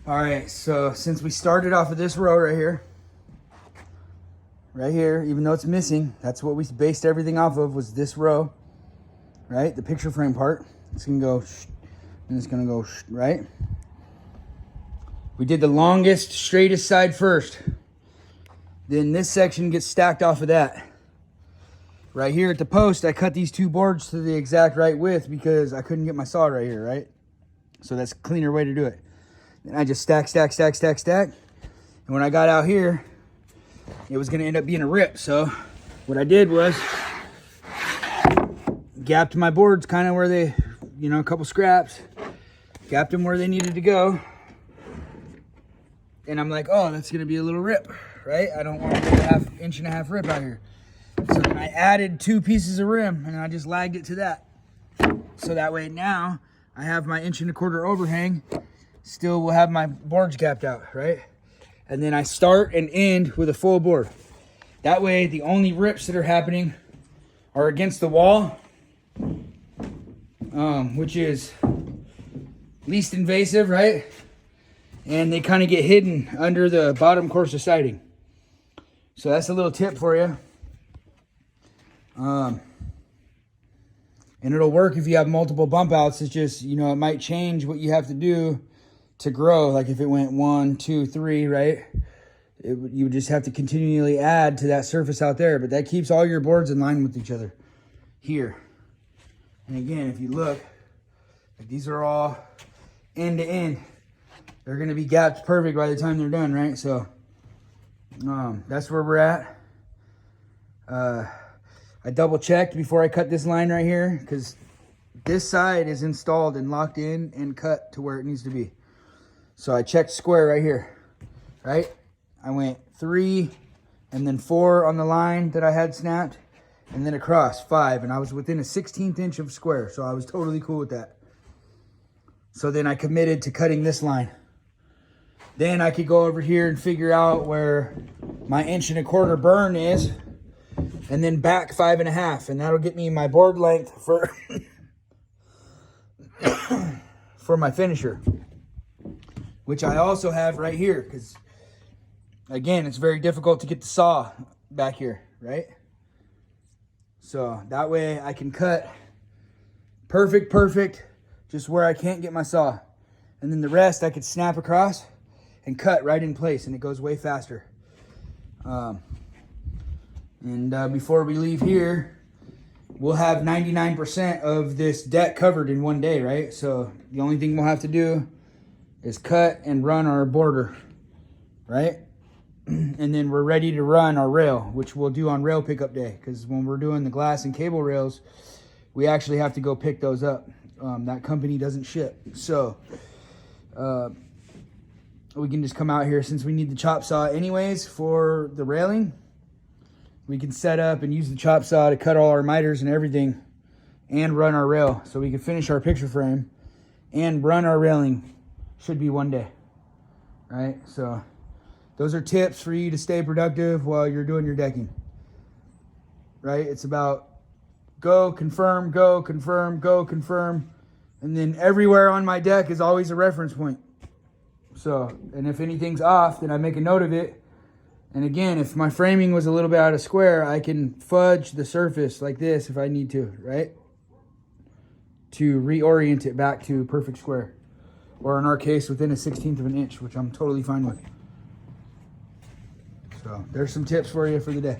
All right, so since we started off of this row right here, even though it's missing, that's what we based everything off of, was this row, right? The picture frame part. It's gonna go, and it's gonna go, right? We did the longest, straightest side first. Then this section gets stacked off of that. Right here at the post, I cut these two boards to the exact right width because I couldn't get my saw right here, right? So that's a cleaner way to do it. Then I just stack. And when I got out here, it was gonna end up being a rip. So what I did was gapped my boards kind of where they, a couple scraps, gapped them where they needed to go. And I'm like, oh, that's gonna be a little rip, right? I don't want an inch and a half rip out here. So then I added 2 pieces of rim and I just lagged it to that. So that way now I have my 1.25 inch overhang, still will have my boards gapped out, right? And then I start and end with a full board. That way the only rips that are happening are against the wall, which is least invasive, right? And they kind of get hidden under the bottom course of siding. So that's a little tip for you. And it'll work if you have multiple bump outs. It's just, it might change what you have to do to grow. Like if it went 1, 2, 3, right? You would just have to continually add to that surface out there. But that keeps all your boards in line with each other here. And again, if you look, like these are all end to end. They're going to be gapped perfect by the time they're done, right? So that's where we're at. I double checked before I cut this line right here because this side is installed and locked in and cut to where it needs to be. So I checked square right here, right? I went 3 and then 4 on the line that I had snapped and then across 5, and I was within a 1/16 inch of square. So I was totally cool with that. So then I committed to cutting this line. Then I could go over here and figure out where my 1.25 inch burn is, and then back 5.5, and that'll get me my board length for for my finisher, which I also have right here, because again, it's very difficult to get the saw back here, right? So that way I can cut perfect, just where I can't get my saw, and then the rest I could snap across and cut right in place, and it goes way faster. Before we leave here, we'll have 99% of this deck covered in one day, right? So the only thing we'll have to do is cut and run our border, right? And then we're ready to run our rail, which we'll do on rail pickup day, because when we're doing the glass and cable rails, we actually have to go pick those up. That company doesn't ship. So we can just come out here, since we need the chop saw anyways for the railing. We can set up and use the chop saw to cut all our miters and everything and run our rail. So we can finish our picture frame and run our railing. Should be one day, right? So those are tips for you to stay productive while you're doing your decking, right? It's about go, confirm, go, confirm, go, confirm. And then everywhere on my deck is always a reference point. So, and if anything's off, then I make a note of it. And again, if my framing was a little bit out of square, I can fudge the surface like this if I need to, right? To reorient it back to perfect square. Or in our case, within a 1/16 of an inch, which I'm totally fine with. So there's some tips for you for the day.